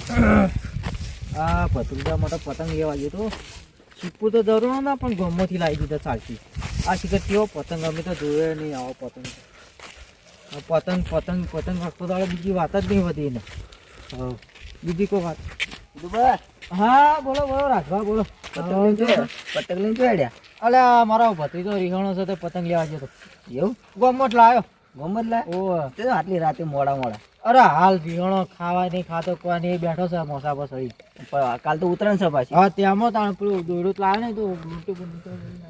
આ ભત્રીજા માટે પતંગ લેવા ગયો તો શીપું તો જરૂર ના પણ ગમમાંથી લાવી દીધા ચાલતી આ શીખર કેવો પતંગ અમે તો જોયે નહીં આવો પતંગ પતંગ પતંગ પતંગ આખો દાડો બીજી વાત જ નહીં વધી એને બીજી કોઈ વાત હા બોલો બોલો રાખવા બોલો પતંગ લઈને જોડ્યા અલે મારો ભત્રીજો રીહણો છે તે પતંગ લેવા ગયો તો એવું ગમત લાવ્યો ગમત લા ઓ આટલી રાતે મોડા અરે હાલ રીહણો ખાવા નહીં ખાતો કોઈ નહીં બેઠો છે મોસા બસડી પણ કાલ તો ઉતરણ છે પાછી હા ત્યાંમાં તાણ પેલું દોડું લાવે ને તો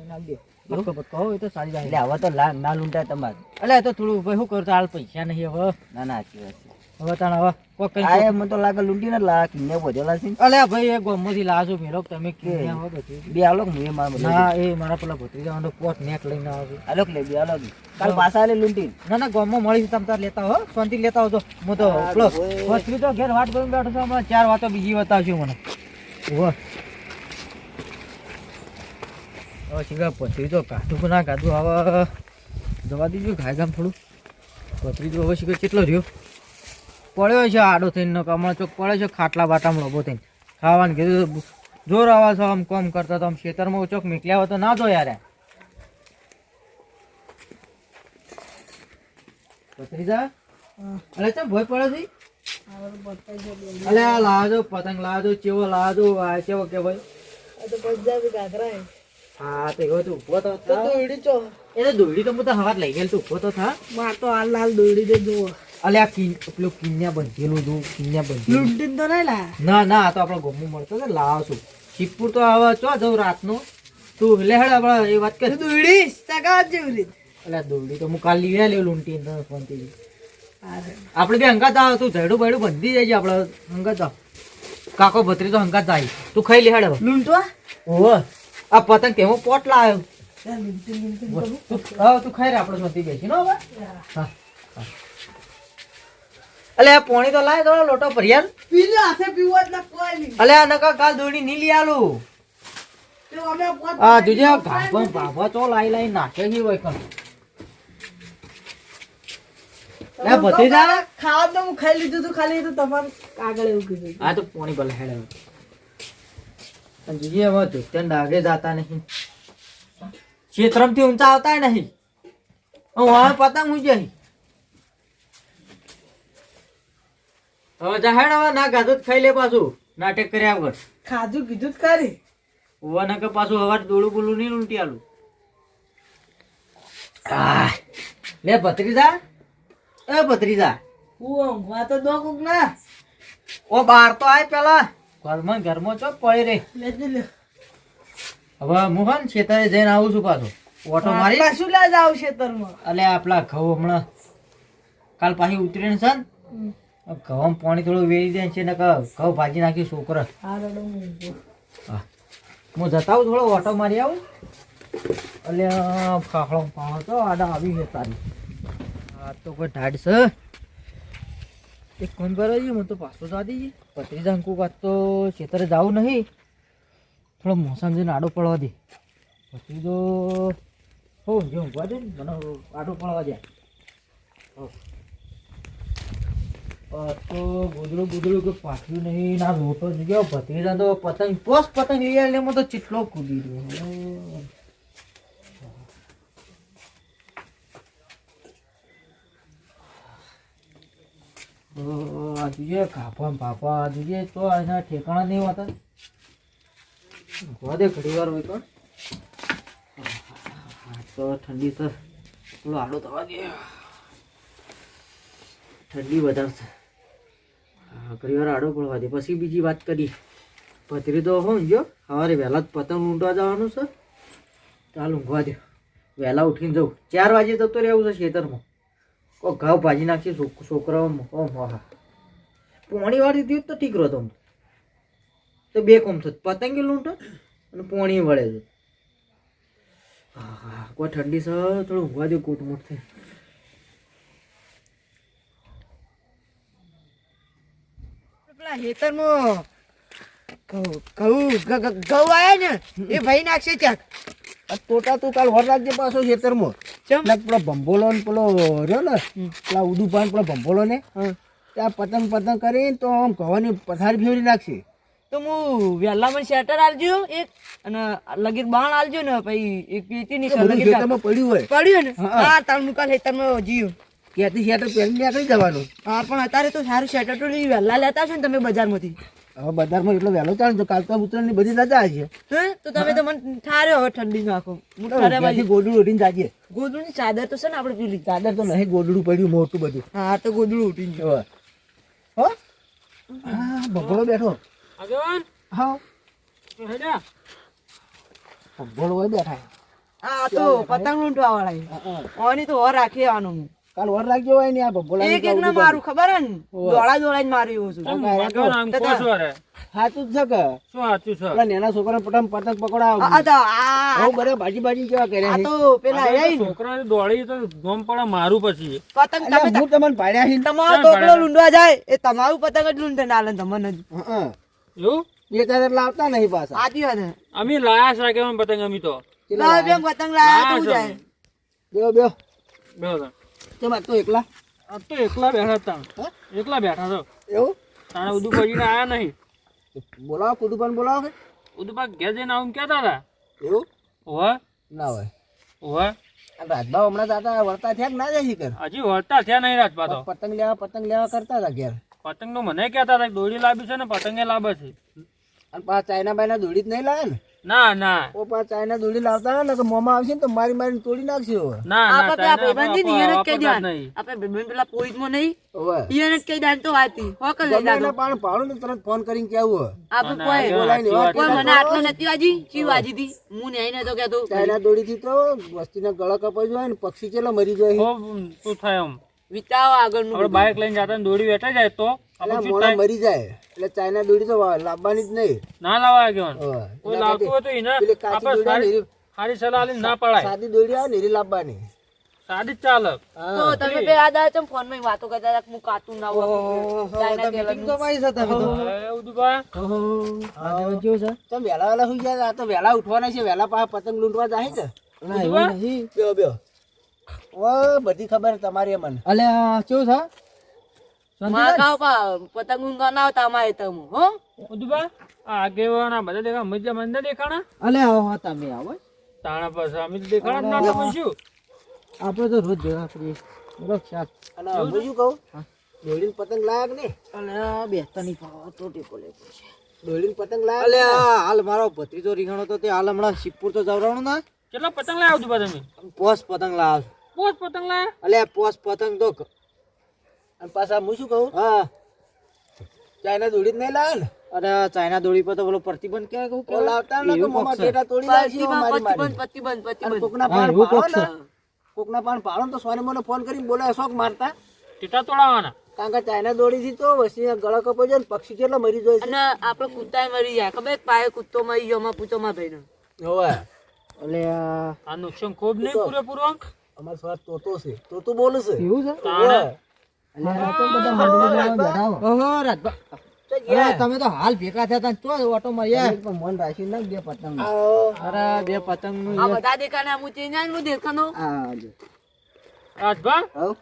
નાખી દે બક્કો બક્કો હોય તો સારી જાય એટલે હવે તો ના લૂંટાય તમારે એટલે તો થોડું ભાઈ શું કરતો હાલ પૈસા નહીં હવે ના ના સાચી વાત છે હવે તાણ હવે કોઈ કઈ આ મને તો લાગે લૂંટી ને લા કિન્ને બોધેલા છે અલે ભાઈ એ ગોમમાંથી લાજો મેલો તમે ક્યાં હો બધી બે આલો હું મારા ના એ મારા પેલા ભત્રીજાનો પોટ નેક લઈને આવે આલો લે બે આલો કાલ પાછા આલે લૂંટી ના ના ગોમમાં મળી છે તમે તાર લેતા હો શાંતિ લેતા આવજો હું તો પેલો ભત્રી તો ઘેર વાટ કરીને બેઠો છું હમણાં 4 વાતો બીજી બતાવશું મને ઓહો હવે શીખા ભત્રી તો કાઢું કે ના કાઢું હવે જવા દીધું ઘાય ગામ થોડું ભત્રી તો હવે શીખા કેટલો રહ્યો પડ્યો છે આડો થઈને કમળ ચોક પડે છે ખાટલા બાટામાં લોબો થઈને ખાવાનું કીધું જોર આવા છો આમ કોમ કરતા તો આમ ખેતરમાં ચોક નીકળ્યા હોય તો ના જો યાર ભત્રીજા અરે ચમ ભોય પડે છે અલે આ લાવજો પતંગ લાવજો ચેવો લાવજો આ ચેવો કે ભાઈ આ તો પંજાબી ઘાઘરા હે હા તે ગયો તું ઉભો તો તો દોડી ચો એ દોડી તો હું તો હવાર લઈ ગયેલ તું ઉભો તો થા માર તો હાલ હાલ દોડી દે જુઓ અલે આ પેલું કિન્યા બંધેલું તું કિન્યા બંધેલું લૂંટીને તો નહીં લા ના ના આ તો આપણે ગોમું મળતો ને લાવશું શીપુર તો હવે ચો જવું રાતનું તું લેહડ આપણે એ વાત કર દોડી સગા જેવલી અલે દોડી તો હું કાલ લઈ આવ્યો લૂંટી ફોનથી આપણે બે હંગાત આવ તું ઝેડું બેડું બંધી જાય આપણે હંગાત આવ કાકો ભત્રી તો હંગાત જાય તું ખાઈ લેહડ હવે લૂંટવા ઓહો આ પતંગ કેવો પોટ લાવ્યો લૂંટી લૂંટી તું ખાઈ રે આપણે શાંતિ બેસી નો હવે હા અલે આ પોણી તો લાય થોડો લોટો ભરિયાલ પીને હાથે પીવો એટલે કોઈ નહીં અલે આ નકા કાલ દોડી નહીં લઈ આલું તો અમે પોત આ જોજે ગાભા બાભા તો લાઈ લાઈ નાખે છે હોય કણ લે ભત્રીજા ખાવા તો હું ખાઈ લીધું તું ખાલી તો તમારે કાગળ એવું કીધું આ તો પોણી ભલે હેડે અને જોજે હવે ધોત્યાન ડાગે જાતા નહીં ક્ષેત્રમથી ઊંચા આવતા નહીં હું પતંગ હું જઈ હવે જાહેર હવે ના ગાધું ખાઈ લે પાછું નાટક કર્યા વગર ખાધું કીધું જ કરી હોવા ના કે પાછું હવાર દોડું બોલું નહીં લૂંટી આલું લે ભત્રીજા એ ભત્રીજા હું ઊંઘવા તો દો કોક ના ઓ બાર તો આય પેલા ઘરમાં ચો પડી રે લેજે લે હવે હું હન ખેતરે જઈને આવું છું પાછો ઓટો મારી શું લા જાવ ખેતરમાં અલે આપલા ઘઉં હમણાં કાલ પાછી ઉતરીને છે ને ઘઉં પાણી થોડું વેરી દે છે ને ઘઉં ભાજી નાખી છોકરા હા રડો હું હા હું જતા આવું થોડો ઓટો મારી આવું એટલે ફાફડો પાણો તો આડા આવી છે તારી આ તો કોઈ ઢાઢ છે એક ફોન કરો મને તો પાછો જવા દઈએ ભત્રીજા અંકુ વાત તો ખેતરે જવું નહીં થોડો મોસમ જઈને આડો પડવા દે ભત્રીજો હો જે ઊંઘવા દે ને મને આડો પડવા દે તો ગુદરું કે પાછું નહીં ના લોટો જ ગયો ભત્રીજા તો પતંગ પતંગ લઈ એટલે એમાં તો ચીટલો કૂદી રહ્યો આ જોઈએ કાપા પાપા જોઈએ તો એના ઠેકાણા નહીં હોતા વધે ઘડી વાર હોય પણ તો ઠંડી સર થોડો આડો થવા દે ઠંડી વધારે છે ઘડી વાર આડો પડવા દે પછી બીજી વાત કરી ભત્રી તો હું જો સવારે વહેલા જ પતંગ ઊંઘવા જવાનું છે ચાલ ઊંઘવા દે વહેલા ઉઠીને જવું 4 વાગે જતો રહેવું છે ખેતરમાં કોઈ ઘઉં ભાજી નાખી છોકરાઓ ઓમ હા પોણી વાળી દીધું તો ઠીક રહો તમે તો બે કોમ થત પતંગે લૂંટો અને પોણી વળે છે હા હા કોઈ ઠંડી છે થોડું ઊંઘવા દે કૂટમૂટ થઈ પેલા ખેતરમાં ઘઉં આયા ને એ ભાઈ નાખશે ચાક ટોટા તું કાલ વર રાખજે પાછો ખેતરમાં ચમ પેલો ભંભોલો ને પેલો રહ્યો ને પેલા ઉદુભાઈ પેલો ભંભોલો ને ત્યાં પતંગ કરીને તો આમ કવાની પથારી ફેરવી નાખશે. તો હું વહેલા મને શેટર આલજો એક અને લગીર બાણ આલજો ને પછી એક પેટી ની બધું ખેતરમાં પડ્યું હોય પડ્યું ને હા. હા તાર મુકાલ હેતરમાં જીવ ત્યાંથી શેટર પહેરીને નીકળી જવાનું. હા પણ અત્યારે તો સારું શેટર તો લઈ વહેલા લેતા છો ને તમે બજારમાંથી હવે બજારમાં એટલો વહેલો ચાલે તો કાલ તો ઉત્તરાયણની બધી રજા હશે. હે તો તમે તો મને ઠારે હવે ઠંડી નાખો હું ઠારે ત્યાંથી બાજુ ગોદડું ઉઠીને જાજે. ગોદડું ની ચાદર તો છે ને આપણે પેલી ચાદર તો નહીં, ગોદડું પડ્યું મોટું બધું. હા તો ગોદડું ઉઠી ગયું હવે. હો? હા ભગોળો બેઠો. આગેવાન હા હેડા ભગોળો હોય બેઠા. હા તો પતંગ લૂંટવા વાળા ઓની તો ઓર રાખી આવવાનું કાલ વર રાખજો હોય ને આ ભગોળા એક એક ના મારું ખબર હે ને દોડા દોડા જ મારી એવું છું આગેવાન આમ કહો છો રે સાચું જ છે કે શું સાચું છે પેલા નાના છોકરા પતંગ પકડાવ. આ તો આ બહુ બધા ભાજી કેવા કર્યા આ છે. તો પેલા એ છોકરા દોડી તો ગોમ પડે મારું પછી પતંગ તમે અલ્યા, હું તમને પાડ્યા છે. તમારો ટોકલો લૂંટવા જાય એ તમારું પતંગ જ લૂંટે ના લે તમને જ હા. એવું બે ચાદર લાવતા નહીં પાછા. આતી વાત હે અમે લાયા છે આગેવાન પતંગ અમે તો લાવ બેમ પતંગ લાયા તું જાય બેહો બેહો. બેહો કેમ આજ તો એકલા? આ તો એકલા બેઠા હતા હા? એકલા બેઠા છો એવું? તાણે ઉદુ પડીને આયા નહીં બોલાવો કુદુપાન બોલાવો કે? ઉદુ પાક ઘેર જઈને આવું કહેતા હતા એવું? ઓવે ના હોય. ઓવે આ રાજભાવ હમણાં જાતા વળતા થયા કે ના જાય શીખર? હજી વળતા થયા નહીં રાજપા તો પતંગ લેવા કરતા હતા ઘેર. પતંગ તો મને કહેતા હતા કે દોડી લાવી છે ને પતંગે લાવે છે અને પાછા ચાઇના બાયના દોડી જ નહીં લાવે ને? ના ના ઓ પાછા ચાઇના દોડી લાવતા હોય ને તો મોમાં આવશે ને તો મારીને તોડી નાખશે હવે. ના ના આપણે પેલા ચાઇના ભાઈબંધી ની એને જ કહી વાપરતા જ દેવાનું નહીં આપણે ભાઈબંધ પેલા પોઈન્ટમાં નહીં હવે એને જ કહી દેવાનું તો વાતી હોકલ લઈ ગમે દાદો એને પાણ પાડું ને તરત ફોન કરીને કેવું હોય. આપણે ના, કોઈ આગેવાન સાચી વાત કોઈ છે. મને આટલો નથી વાજી ચી વાજી હતી હું ને આઈને તો કહેતો ચાઇના દોડીથી તો વસ્તીના ગળા કપાઈ જાય ને પક્ષી ચેલા મરી જાય. હો, શું થાય એમ વિચારો આગળનું આપણે બાઇક લઈને જતા ને દોડી વેઠા જાય તો એટલે આપણે શું મોડા થાય? મરી જાય એટલે ચાઇના દોડી તો લાવવાની જ નહીં. ના લાવા આગેવાન હવે કોઈ લાવતું હોય તો એને પેલી કાચી આપણે દોડી આવે ને સારી સલાહ લઈને ના પડાય સાદી દોડી આવે ને એરી લાવવાની. સાદી જ ચાલે તો તમે બે આ દાડા ચમ ફોન માં વાતો કરતા હતા કે હું કાતું ના હોય ચાઇના તેલનું. હવે ઉદુભા તમે વહેલા સુઈ જાય. આ તો વહેલા ઉઠવાના છે, વહેલા પાછા પતંગ લૂંટવા જાય છે. ઉદુભા બેહો બેહો. ઓ બધી ખબર તમારી મને. મારા ગાવ પા પતંગ ઊંઘવા ના આવતા અમારે તમ હો ઉદુભા આ આગેવાન આ બધા દેખા મજા મંદિર દેખાણા તાણા પાસે અમે તો દેખાણા જ ના તો શું આપણે તો રોજ ભેગા કરીએ અને હું શું કહું, દોડીને પતંગ લાયા કે નહીં? અલ્યા બેસતા નહીં પાવો તો ટેકો લે પડશે દોડીને પતંગ લાયા અલે કે નહીં? હાલ મારો ભત્રીજો રીંગણો તો તે હાલ હમણાં શિવપુર તો જવરાણું ના કેટલા પતંગ લાયા ઉદુભા તમે પોસ પતંગ લાવ પોસ પતંગ લાયા અલે પોસ પતંગ તો અને પાછા હું શું કહું, હા ચાઇના દોડી જ નહીં લાયા ને? અરે ચાઇના દોડી પર તો બોલો પ્રતિબંધ ક્યાં કહું ઓ લાવતા ને તો મોંમાં ટેટા તોડી નાખશે એવો મારી મારી. અને કોકના પાન એવું પાડો કોક ને, કોકના પાન પાડો ને તો સોને મને ફોન કરીને બોલાય શોખ મારતા. ટીટા તોડાવાના કારણ કે ચાઇના દોડીથી તો વસ્તી ગળા કપાઈ જાય ને પક્ષી કેટલા મરી જાય છે. અને આપડે કૂતાય મરી જાય ખબર પાયે કૂતો મરી ગયો માં પૂછો માં ભાઈ હોવે. અલે આ નુકસાન ખૂબ નહીં પૂરેપૂરો અમારો સ્વાદ તોતો છે, તોતું બોલે છે. એવું છે તાણે ઓહો રાજભા તો ગયા. અરે તમે તો હાલ ભેગા થયા તા ચો ઓટો માર્યા એક પણ મન રાખી નાખ બે પતંગ. અરે બે પતંગ નું આ બધા દેખાને હું ચેન્જ હું દેખાનો રાજભા હવ.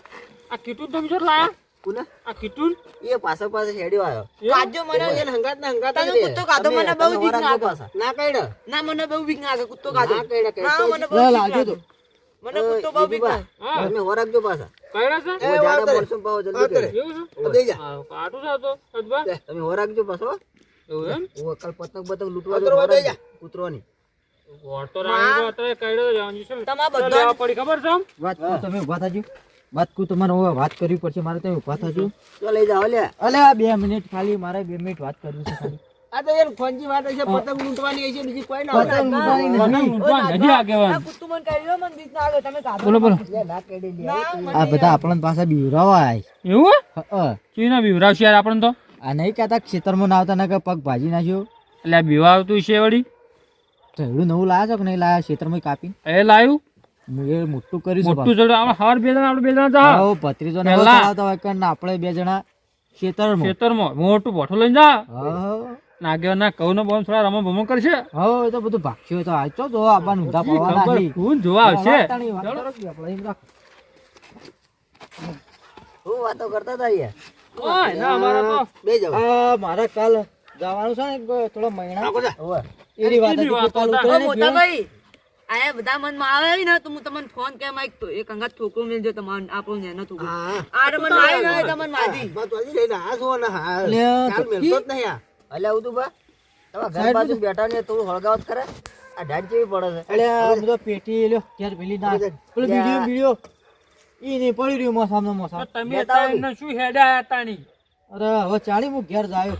આ કીટુન તમે જો લાયા કોને? આ કીટુન એ પાછો પાછો હેડ્યો આવ્યો. કાજો મને એને હંગાત ના હંગાત જ તને રે. કૂતો કાઢો તમે- મને બહુ તમે બીક વરાગજો લાગે. પાછા. ના કાઢ્યો. ના મને બહુ બીક લાગે કૂતો કાઢો ના કાઢ્યો, ના કાઢ્યો. મને બહુ બીક લાગ્યો લાગે મને કૂતો બહુ બીક લાગે હા તમે વરાગજો પાછા. કયડા છે ઓ જાડા માણસો પાહો જલ્દી કરે. એવું છે બે જા. હા કાટું છે આ તો રાજભા તમે વરાગજો પાછો. એવું એમ ઓ કાલ પતંગ બતંગ લૂંટવા જો કૂતરોની. વળતો રાણી તો અત્યારે કયડો જવાની છે તમારા તો બધા લેવા પડી ખબર છે આમ? વાત કુ તમે ઉભા થાજો વાત કુ તમારે હવે વાત કરવી પડશે મારે તમે ઉભા થાજો તો લઈ જાઓ લે. અલે આ 2 મિનિટ ખાલી મારે 2 મિનિટ વાત કરવી છે ખાલી આ તો યાર ફોનજી વાત છે, પતંગ લૂંટવાની છે, બીજી કોઈ ના હોય. પતંગ લૂંટવાની પતંગ નહીં. લૂંટવા નથી આગેવાન આ કૂતો મને કાઢ્યો મને બીક લાગે તમે કાઢો બોલો બોલો લે, ના કાઢી લે. ના મને આ બધા આપણને પાછા બીવરાવા આય એવું હા ચીના બીવરાવશે યાર આપણને તો આ નહીં કહેતા ખેતરમાં ના આવતા ના કે પગ ભાજી નાખ્યો એટલે આ બીવા આવતું છે વળી તો એવડું નવું લાયા છો કે નહીં લાયા ખેતરમાં કાપી એ લાયું એ મોટું કર્યું છે મોટું ચડે આપણે હાર બે જણા આપણે બે જણા જા આવો ભત્રીજો ને પહેલા. ચલાવતા હોય કે ના આપણે 2 જણા ખેતરમાં ખેતરમાં મોટું ભઠ્ઠું લઈને જા હા નાગેવાન ના કહું ને બોમ થોડા રમો ભમો કરશે હા એ તો બધું ભાગશે તો આ ચો જો આપણને ઊંધા પાવાના ખબર નહીં. કોણ જોવા આવશે વાર્તાની વાત કરો કે આપણે એમ રાખ. હું વાતો કરતા હતા યાર. ઓય ના અમારા તો બે જાવ મારે કાલ જવાનું છે ને થોડો મહિના ઓવે એની વાત હતી કે કાલ ઉતરે ને મોટા ભાઈ આયા બધા મનમાં આવે ને તો હું તમને ફોન કેમ આઈ તો એક અંગત છોકરો મેલજો તમને આપણો નેનો છોકરો હા આ મન આઈ ના તમને માજી બસ તો હજી લઈને આ છો ને હા લે, કાલ તો મેલતો જ નહીં આ અલ્યા ઉદુ બા તમારા ઘર સાહેબ બાજુ બેઠા ને થોડું હળગાવત કરે આ ઢાળ જેવી પડે છે અલે આ બધો પેટી લ્યો ઘેર પેલી ના પેલો વિડિયો ઈ નહીં પડી રહ્યું મો સામે તો તમે તાઈને શું હેડા તાણી અરે હવે ચાલી હું ઘેર જાયો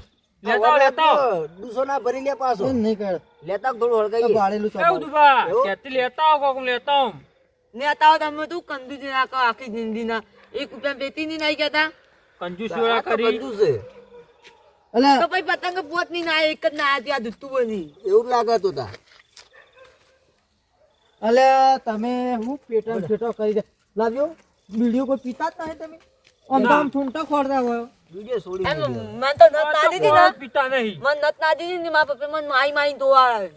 લેતા દુસો ના ભરી લે પાછો નહીં કર લેતા થોડું હળગાઈએ બાળેલું એ ઉદુબા કેતી લેતા આવો કોક લેતા આવો ને આતાઓ તમે તું કંદુજી ના કો આખી જિંદગી ના 1 રૂપિયા પેટી ની નહીં કહેતા કંજૂસ વેળા કરી કંજૂસ છે અલે તો પછી પતંગ પોત ની ના એક જ ના આતી આ દુસ્તુ બની એવું લાગે તો તા અલે તમે હું પેટન ફેટો કરી દે લાવ્યો વિડિયો કોઈ પીતા જ નહીં તમે આમ તો આમ ઠૂંટા ખોરતા હોય વિડિયો છોડી એમ દીધો. મન તો નત ના દીધી ના પીતા નહીં મન નત ના દીધી ને મારા પપ્પા મન માઈ માઈ તો આવે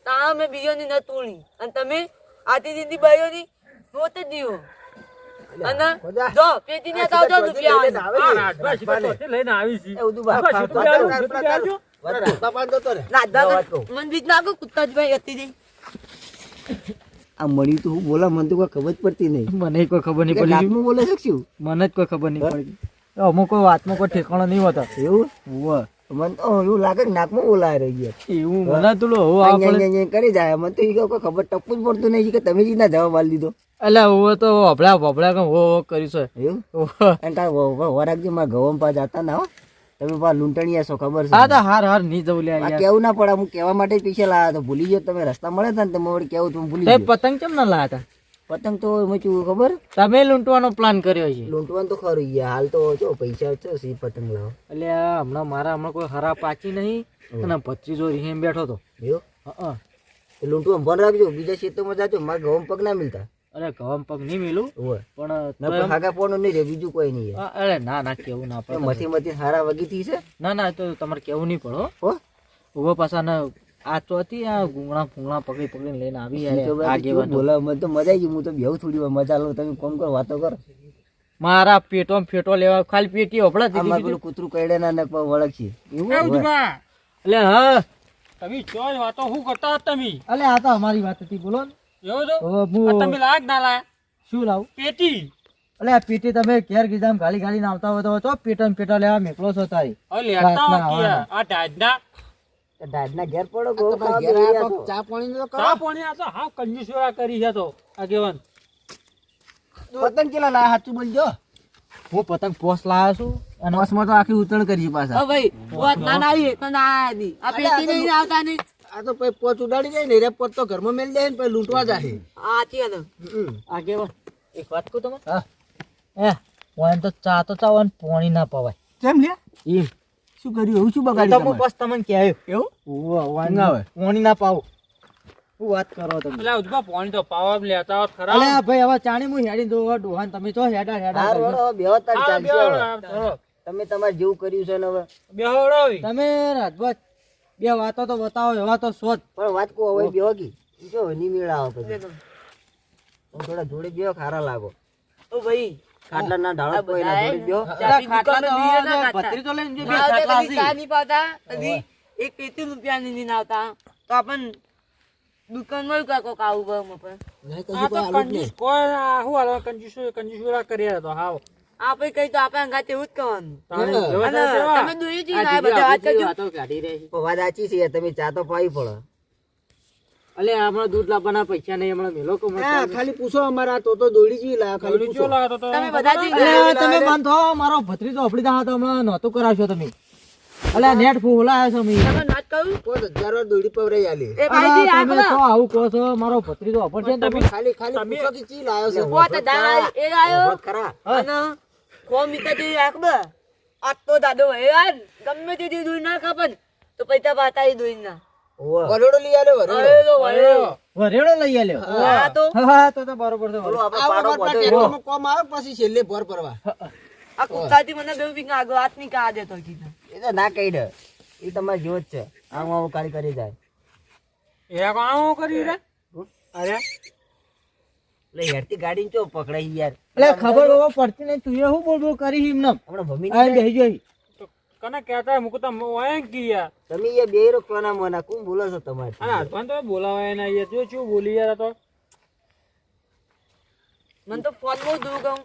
તા મે બીજો ની નત તોડી અને તમે આતી દીધી બાયો ની નોત જ દીવો અને જો પેટી ને તાવ જો રૂપિયા આવે આ રાજભાઈ સીધા તો લઈને આવી છી એ ઉદુ બા બસ, સીધું પાછો બેહાડું, સીધું બેહાડજો. રસ્તા પાંદો તો રે રાધા મન બીજ નાખો કુત્તા જ ભાઈ હતી જઈ આ મળી તો હું બોલા મને તો કોઈ ખબર જ પડતી નહીં મને કોઈ ખબર નહીં પડી નાકમાં બોલે છે શું મને જ કોઈ ખબર નહીં પડી અમુક કોઈ વાતમાં કોઈ ઠેકાણો નહીં હોતા એવું હોવે મને તો એવું લાગે કે નાકમાં બોલાય રહી ગયા એવું મને તો હો આપણે કરી જાય મને તો ઈ કોઈ ખબર ટપું જ પડતું નહીં કે તમે જ ના જવાબ આલી દીધો એટલે હોવે તો ભભળા કે હો કરીશ એવું હોવે. અને તાર વરાગજી મારા ગવમ પા જતા ના હો તમે પા લૂંટણીયા છો ખબર છે હા તો હાર નહીં જવું લે આ યાર કેવું ના પડે હું કહેવા માટે જ પૈસા લાવ્યા તો ભૂલી ગયો તમે રસ્તા મળે હતા ને તમે વળી કેવું તમે ભૂલી તે ગયો પતંગ કેમ ના લાયા હતા પતંગ તો મેં ચૂ ખબર તમે લૂંટવાનો પ્લાન કર્યો છે લૂંટવાનું તો ખરું યાર હાલ તો જો પૈસા છે સી પતંગ લાવો એટલે હમણાં કોઈ હરા પાકી નહીં અને ભત્રીજો રીહેમ બેઠો તો એવું હા લૂંટવાનું બંધ રાખજો બીજા ક્ષેત્રમાં જાજો મારા ગવમ પગ ના મિલતા અરે ગવમ પગ નહીં મેલું હોય પણ ના હાગા પોણું નહીં રે બીજું કોઈ નહીં અરે ના કેવું ના પડે મથી મથી હારા વગીથી છે ના તો તમારે કેવું નહીં પડો હો ઉભો પાછા ને આ ચોથી આ ગુંગળા ફૂંગળા પકડીને લઈને આવી ઈ તો યાર ભાઈ કેવું બોલાવ મને તો મજા આવી ગઈ હું તો બેહુ થોડી વાર મજા લો તમે કોમ કરો વાતો કરો મારા પેટો ફેટો લેવા ખાલી પેટી ઓપડા આમાં દીધી પેલું કૂતરું કઈડે ના નક વળગશી એ ઉદુબા એટલે હા તમે ચોય વાતો શું કરતા હતા તમે અલે આ તો અમારી વાત હતી બોલો ને એવો તો હવે આ હું તમે લાગ ના લાયા શું લાવું પેટી અલે આ પેટી તમે ઘેર ગીધામ ગાલી આવતા હોય તો પેટો લેવા મેકલો છો તારી હવે લેતા આવો કે આ ઢાઢના દાદના ઘેર પડો ગો ચા પાણી નો ચા પાણી આ તો હા કંજૂસ વેળા કરી છે તો આગેવાન પતંગ કેલા લાયા સાચું બોલજો હું પતંગ પોસ લાવ્યો છું અને બસમાં તો આખી ઉતરણ કરી પાછા ઓ ભાઈ પોત ના ના આવી તો ના આદી આ પેટી નહીં આવતા નહીં આ તો પછી પોચ ઉડાડી જાય ને રે પોચ તો ઘરમાં મેલ જાય ને પછી લૂંટવા જાય આતી હતો આગેવાન એક વાત કહું તમે હા ઓન તો ચા તો ચાવ અને પાણી ના પવાય કેમ લે એમ શું કર્યું એવું શું તો બગાડ્યું હું બસ તમને કહેવાય એવું ઓન પાણી ના પાવ શું વાત કરો તમે એટલે ઉદુબા પાણી તો પાવા લેતા હોત ખરા અલે ભાઈ હવે ચાણી હું હેડી દો ડોહાન તમે ચો હેડા હાર વળો બેહતા હા, ચાલશે બેહો, હવે. ચલો. તમે તમારે જેવું કર્યું છે ને હવે બેહોડો આવી. તમે રાજભત બે વાતો તો બતાવો એવા તો શોધ પણ વાત કો હવે બેહો કી જો ની મેળ આવે પછી હું થોડા જોડે બેહો ખારા લાગો ઓ ભાઈ ખાટલા ના ઢાળો કોઈ ના જોડે બેહો ખાટલા તો દીવે ના ખાતા. ભત્રી તો લઈને જો બે હા, તે ખાટલા કદી હશે. ચા નહીં પાતા કદી એક પેટી રૂપિયાની નહીં આવતા તો આપણ દુકાનમાં કાકો ખાવું પડે મફત. આ તો કંજૂસ કોઈ આ શું હાલો કંજૂસ વેળા કર્યા તો હાવ આપણે કઈ તો આપણે અંગાતે એવું જ કરવાનું તાણે હા. વ્યવસ્થા અને કેવા? તમે દોઈ જઈએ ને આ બધા વાત કરજો. પણ વાત સાચી છે યાર, તમે ચા તો પાવી પડે અલે હમણાં દૂધ લાવવાના પૈસા નહીં હમણાં મેલો કો ખાલી પૂછો અમારા તો દોડી જ લાયા દોડી ચો લાવો તો તમે બધા જઈ અલે તમે માનતો મારો ભત્રીજો અપડી દા તો હમણાં નહોતું કરાવશો તમે અલે નેટ ફૂલાયો છો મી તમે નાચ કહું 5000 વાર દોડી પવરાઈ આલી એ ભાઈજી આ તમે તો આવું કહો છો મારો ભત્રીજો અપડશે ને તમે ખાલી પૂછો કે ચી લાયો છે પોત દાણા એ આયો વખત ખરા અને કોમ મીતા જે રાખબ આ તો દાદો હે યાર ગમે તે દી દોઈ ના કાપન તો પૈસા પાતા દોઈ ના વરોડો લઈ આલ્યો વરોડો વરેડો લઈ આલ્યો આ તો હા તો બરોબર છે આપણે પાડો પડે કોમ આવે પછી છેલ્લે ભર પરવા આ કુત્તાથી મને બે વીક આગળ હાથ ની કા દેતો કીધું એ તો ના કહી દે એ તમારે જેવો જ છે આવું આવું કાળી કરી જાય એ આવું કરી રે અરે એટલે હેરતી ગાડી ચો પકડાઈ યાર એટલે ખબર બબર પડતી નહીં તું શું બોલ બોલ કરી એમને હમણાં ભમી આ બેહી જોઈ તો કને કહેતા મુકતા ઓય કી યાર તમે એ બે રોકવાના મોના કોણ બોલો છો તમારે અને હાથમાં તો બોલાવાય ના યાર જો શું બોલી યાર આ તો મને તો ફોનમાં દૂર ગમ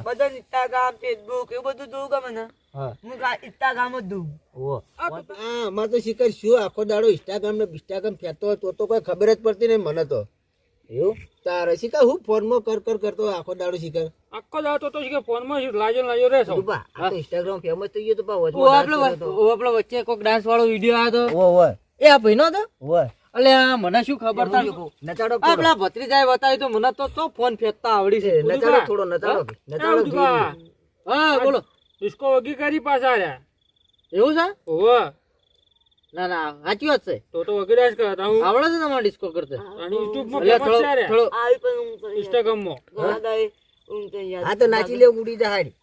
બધા ઇન્સ્ટાગ્રામ ફેસબુક એવું બધું દૂર ગમે ને હા હું ઇન્સ્ટાગ્રામ જ દઉં ઓ અમાર તો શીખર શું આખો દાડો ઇન્સ્ટાગ્રામ ને બિસ્ટાગ્રામ ફેરતો હોય તો કોઈ ખબર જ પડતી નહીં મને તો એવું તારે શીખર હું ફોનમાં કર કરતો હોય આખો દાડો શીખર આખો દાડો તો કે ફોનમાં લાજો રહેશો ઉભા આ તો ઇન્સ્ટાગ્રામ ફેમસ થઈ ગયો તો પા આપણો વચ્ચે કોઈક ડાન્સ વાળો વિડીયો આવ્યો હતો ઓ એ આ ભાઈનો હતો ઓ એટલે મને શું ખબર તા નચાડો આપણા ભત્રીજાએ બતાવ્યું તો મને તો ફોન ફેંકતા આવડી છે નચાડો થોડો નચાડો હા બોલો ડિસ્કો વગી કરી પાછા રહ્યા એવું છે ઓવા ના ના સાચી વાત છે તો વગી ડાન્સ કરતા હું આવડે છે તમારે ડિસ્કો કરતા અને YouTube માં એટલે ફેમસ છે રે થોડો આવી પણ ઊંઘ કરી Instagram માં ઘણા દાડે ઊંઘ કરી યાદ હા તો નાચી લે ઉડી જા હારી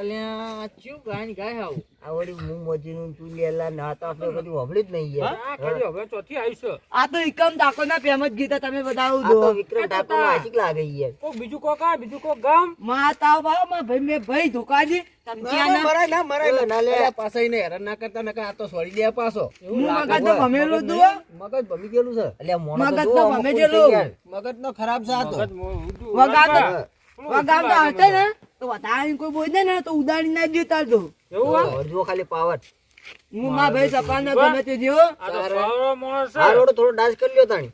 અલ્યા ચૂ ગાય ગાય આવું આવડી હું મોજીનું તું લેલા ના તો આપણે કદી હોબળી જ નહીં યાર હા કદી હવે ચોથી આવીશ આ તો એકમ ડાકો ના ફેમસ ગીત તમે બતાવું આ તો વિક્રમ ઠાકોર નો આશિક લાગે યાર કોક બીજું કોક આ બીજું કોક ગામ માં તાવ ભાવ માં ભાઈ મે ભાઈ ધોકાજી મરાય ના લે પાછા એને હેરાન ના કરતા નકા આ તો છોડી દે પાછો હું મગજ તો ભમેલું તું મગજ ભમી ગયેલું છે એટલે મોણો મગજ તો તો જો ભમે જેલું. મગજ નો ખરાબ છે આ તો વગામ તો હશે ને તો વધારે કોઈ બોલ દે ને તો ઉડાડી ના જીતા તો એવું આ અડધો ખાલી પાવર હું માં ભાઈ સપાન ના ગમે તે જેવો આ તો સારો માણસ આ છે રોડ થોડો ડાન્સ કરી લ્યો તાણી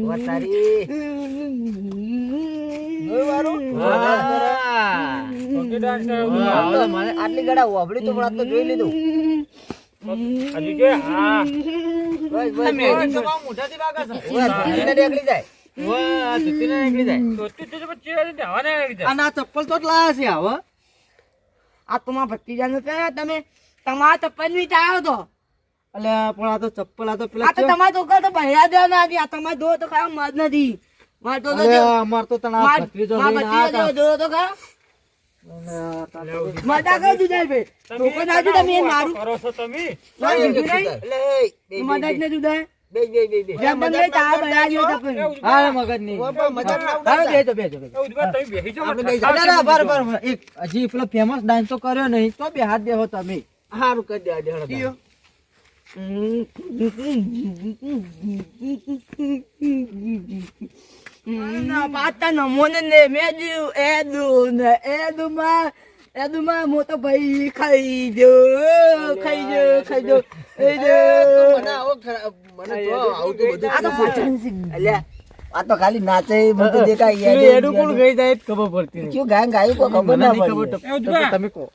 વતારી વગી ડાન્સ આટલી ગડા હોબળી તો પણ આ તો જોઈ લીધું હજી કે હા મોઢાથી વાગે છે ધીરે નીકળી જાય વાહ જુતીને નીકળી જાય ચોથી તો પછી જવાને આવી જાય અને આ ચપ્પલ તો જ લાયા છે હવે આ તો માં ભત્રીજા નું કહે તમે તમારા ચપ્પલ ની ચાયો તો અલ્યા પણ આ તો ચપ્પલ આ તો પેલા આ તો તમારા છોકરા તો ભર્યા દેવા ના હતી આ તમારે દો તો ખરા મત નથી માર તો અલ્યા અમાર તો તને આ ભત્રીજો લઈને આયા દો તો ખરા મજા કરી દીધા ભાઈ છોકરો ના દીધા મેં મારું કરો છો તમે મદદ ને દીધા બે જેમ બને ચા બનાવી દીધો ચપ્પલ હા મગજ નહીં હા બેજો બેજો બેજો એ ઉદવા તમે બેહી જાઓ આપણે બેસી ના ના બરાબર એક હજી પેલો ફેમસ ડાન્સ તો કર્યો નહીં તો બે હાથ દેવો તમે હારું કરી દે દેડો પાતા નમોને ને મેજુ એદુમાં મોટો ભાઈ ખાઈ જો મને આવો મને તો આવતું બધું આ તો ભજન છે અલ્યા આ તો ખાલી નાચે મને તો દેખાય યાર એડું કોણ ગઈ જાય ખબર પડતી નહીં ક્યું ગાય ગાય કો ખબર ના પડી એ ઉદવા તમે કહો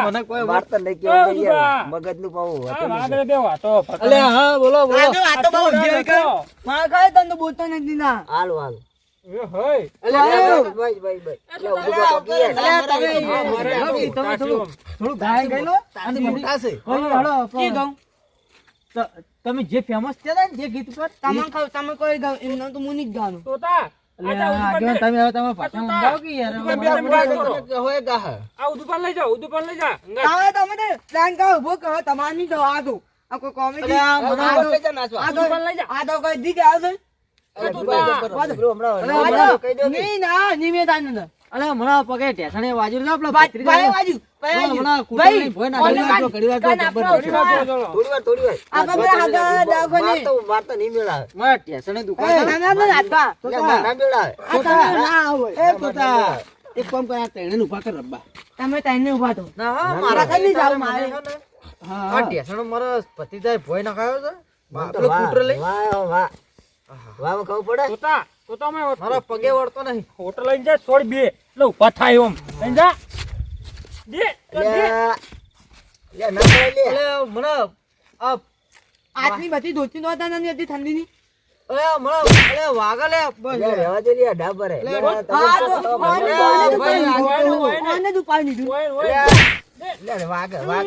મને કોઈ વાત તો નહીં કેવું યાર મગજ નું પાવું આ વાગડે બે વાતો અલ્યા હા બોલો બોલો આ તો બહુ ઉજ્જવળ કર માર ખાય તને તો બોલતો નથી ના હાલ હાલ એ હોય ભાઈ તમે થોડું ગાય ગઈ લો અને મોટા છે કી ગાઉં તમે જે ફેમસ છે ને જે ગીત પર તમે કોઈ ગાઉં એમનું તો મુનિક ગાનું તોતા આગળ તમે હવે તમે પાછા મંગાવો કે યાર હોય ગાહ આ ઉદુપાન લઈ જાઓ ઉદુપાન લઈ જા તાવે તમે તો પ્લાન કા ઉભો કરો તમારની તો આ દો આ કોઈ કોમેડી આ તો કોઈ દી ગાવ છે નહીં ના નિમે તાન અલે હમણાં પગે ટેસણે વાજુ ને આપલા ભાઈ વાજુ હમણાં કુટણી ભોય ના ઘડી વાર થોડી વાર આ બબે હાડા ડાગો ને વાર્તા નહીં મેળાવે મારા ટેસણે દુકાન ના ના આતા ના મેળાવે આ તમે ના આવો એક કામ કર આ તૈણે ઉભા કર રબ્બા તમે તાઈને ઉભા તો ના મારા કઈ નહીં જાવ મારે આ ટેસણો મારો પતિજાય ભોય નાખાયો છે વાહ પેલો કૂટર લઈ વાહ વાહ વાહ કહું પડે તોતા મેં મારો પગે વળતો નહીં હોટલ લઈને જા છોડ બે એટલે ઉભા થાય ઓમ લઈને જા દે લે ના પડે લે અલે મને આ આટલી બધી ધોતી નહોતા નથી હતી ઠંડીની અલે મને અલે વાગે લે બસ લે રહેવા દે લે ડાબર હે હા તો કોને દુપાઈ દીધું ઓય ઓય લે વાગે રહેવા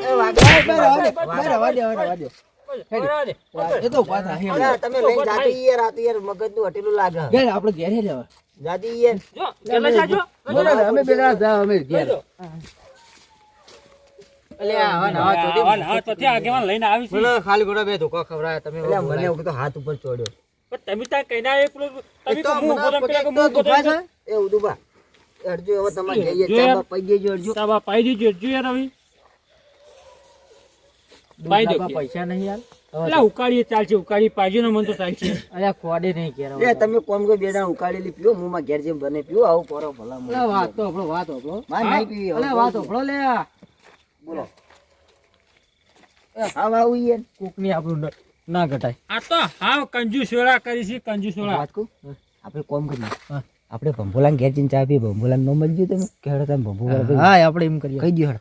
દે બરાબર છે. એ તો વાત આ અરે તમે લઈને જાતી યાર આ તો યાર મગજનું હટેલું લાગે ઘેર આપણે ઘેર હે લેવા જાતી યાર જો કેટલા જાજો અમે બેલા જાવ અમે ઘેર અલ્યા હવે ના ચોથી હા તો ત્યાં આગેવાન લઈને આવી છે બોલો ખાલી ગોળા બે ધોકા ખવડાયા તમે એટલે મને એવું તો હાથ ઉપર ચોડ્યો પણ તમે ત્યાં કઈ ના એ પેલું તમે તો કહો હું હમણાં બોલે પેલા કહો પગે હું તો દુખાય બોલે છે એ ઉદુબા અરજો હવે તમારે જઈએ જો યાર. ચાબા પઈ દેજો અરજો તાબા પાઈ દીજો જો યાર હવે પાઈ દો દુખાવા પૈસા નહીં યાર એટલે ઉકાળીએ ચાલશે ઉકાળી પાજો ને મન તો ચાલશે અલ્યા કોડે નહીં કેરા લે તમે કોમ કોઈ બે જણા ઉકાળેલી પીઓ મુમાં ઘેર જેમ બને પીઓ આવું કરો ભલા મને અલ્યા વાત તો આપણો વાત આપણો માર નહીં પીવી હવે. અલ્યા વાત આપણો લે બોલો હા આવું યાર કોકની આપણું ના ઘટાય આ તો હાવ કંજૂસ વેળા કરી છે કંજૂસ વેળા વાત કહું આપણે કોમ કરીએ આપણે ભંભોલાને ઘેર જઈને ચા પીએ ભંભોલાને નો મળ્યું તમે કેડો તમે ભંભોલા હા આપણે એમ કરીએ કહી દો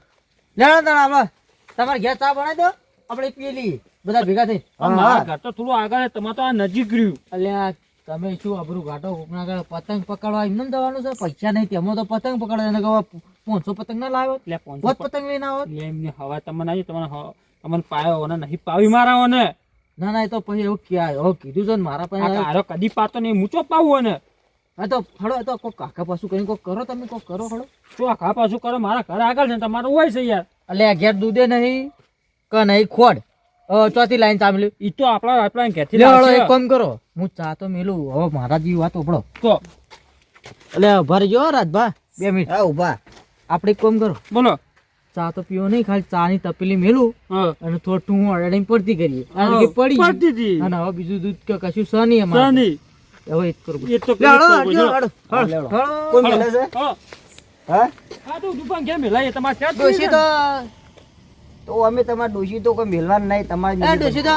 લેણો તણ આપણે તમારે ઘેર ચા બનાવી દો આપણે પી લઈએ બધા ભેગા થઈ મારા ઘર તો થોડું આગળ છે, તમારે તો આ નજીક રહ્યું અલ્યા તમે શું આબરું ઘાટો કોકના આગળ પતંગ પકડવા એમને જવાનું છે પૈસા નહીં તેમાં તો પતંગ પકડવા એને કહો 500 પતંગ ના લાવ્યો એટલે પાંચસો પોત પતંગ લઈને આવો એટલે એમને હવા તમને આવી તમને તમને પાયો ને નહીં પાવી મારાવો ને ના ના એ તો પછી એવું ક્યાં એવું કીધું છે ને મારા આ પાસે કારો કદી પાતો નહીં મૂચો પાવું ને હા તો હળો તો કોઈ કાકા પાછું કઈ કોઈ કરો તમે કોઈ કરો હળો શું આ ખા પાછું કરો મારા ઘર આગળ છે તમારું હોય છે યાર અલ્યા ઘેર દૂધે નહીં કે નહીં ખોડ ચોથી લાઈન ચામેલી ઈ તો આપણા ઘેરથી લે હળો લાવશે. એક કામ કરો હું ચા તો મેલું હવે મારા જેવી વાત ઓપડો તો એટલે ભરી જો રાજભા 2 મિનિટ હા ઉભા આપણે એક કામ કરો બોલો ચા તો પીવો નહીં ખાલી ચા ની તપેલી મેલું હા અને થોડું ટૂંકું અડાડીને પડતી કરીએ કારણ કે પડી ગયું. પડતી હતી. અને હવે બીજું દૂધ કે કશું સ નહીં અમારે શાની? હવે એ જ કરવું એ તો લે હળો પેલું હળજો, તો હળો, હળો, લેવડો. હળો. કોઈ મળે છે હા હા આ તો દુકાન કેમ મેલાય તમારે ત્યાં જ ડોશી તો તો અમે તમારે ડોશી તો કોઈ મેલવાનું નહીં તમારે એ ડોશી તો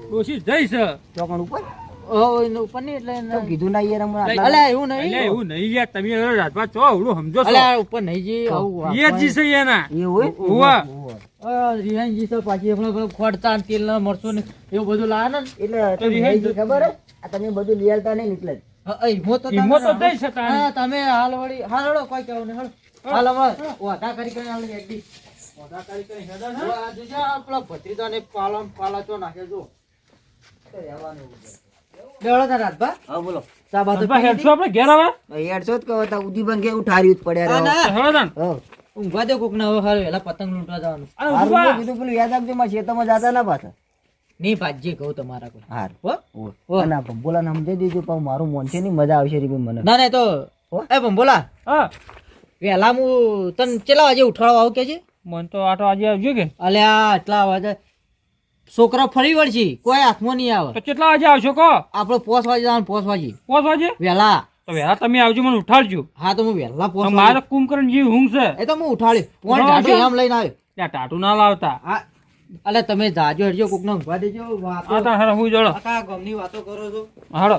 ડોશી જઈશ ચોકણ ઉપર એના ઉપર નહીં એટલે તો એના- કીધું ના યાર હમણાં આટલા- અલ્યા એવું એટલે નહીં એવું નહીં યાર તમે હવે રાજભા ચો આવડું સમજો છો અલ્યા ઉપર નહીં જી આવું એ જ છે એના એવું ઉવા રિહાનજી તો પાછી હમણાં પેલું ખોડતા ને તેલ ના મરચું ને એવું બધું લાવે ને એટલે તમે નહીં ખબર હે? આ તમે બધું લઈ આવતા નહીં એટલે જ. હિંમત તો હિંમત તો તમે- દઈ છે તારી. હા, તમે હાલ વળી હાલ હળો કોઈ કેવું નહીં હળો હાલ હમણાં વાધા કરી કરીને હાલ એકદી વાધા કરી કરીને હેડો ને. આ જોજે આ પેલા ભત્રીજાને પાલા ચો નાખે જો લેવડો તાર રાજભા હા બોલો ચા બા તો રાજભા પી હેડશો આપણે ઘેર હવે હેડશો જ કહો તા ઉદીબન કે ઉઠાર્યું જ પડ્યા લીધી? રહો. ના, હેડો તાન. હા. ઊંઘવા દે કોક ને હવે હાલ વહેલા પતંગ લૂંટવા જવાનું અરે હારું ઉભા. મેં કીધું પેલું યાદ આપજો મારા ખેતરમાં જાતા ના પાછા નહીં ભાજ્ય કહું તમારા કોઈ હાર હો? અને આ ભંભોલાને સમજાઈ દેજો પણ મારું મોન છે નહીં મજા આવશે રી મને ના ના તો હો? એ ભંભોલા હા વહેલા હું તને કેટલા વાગે ઉઠાડવા આવું કે છે મન તો આટો આજે આવજો કે અલ્યા આટલા વાગે છોકરા ફરી વળશે કોઈ હાથમાં નહીં આવે તો કેટલા વાગે આવશો કહો આપણે 5 વાગે જવાનું 5 વાગે 5 વાગે વહેલા તો વહેલા તમે આવજો મને ઉઠાડજો હા તો હું વહેલા 5 મારે વાગે કુંભકરણ જેવી ઊંઘ છે એ તો હું ઉઠાડ્યો પોણ હા, ઢાઢો છે? આમ લઈને આવ્યો ત્યાં ટાટું ના લાવતા હા અલે તમે જાજો હરજો કોકને ઊંઘવા દેજો વાતો આ તો હારા હું જોડો આખા ગામની વાતો કરો છો હાડો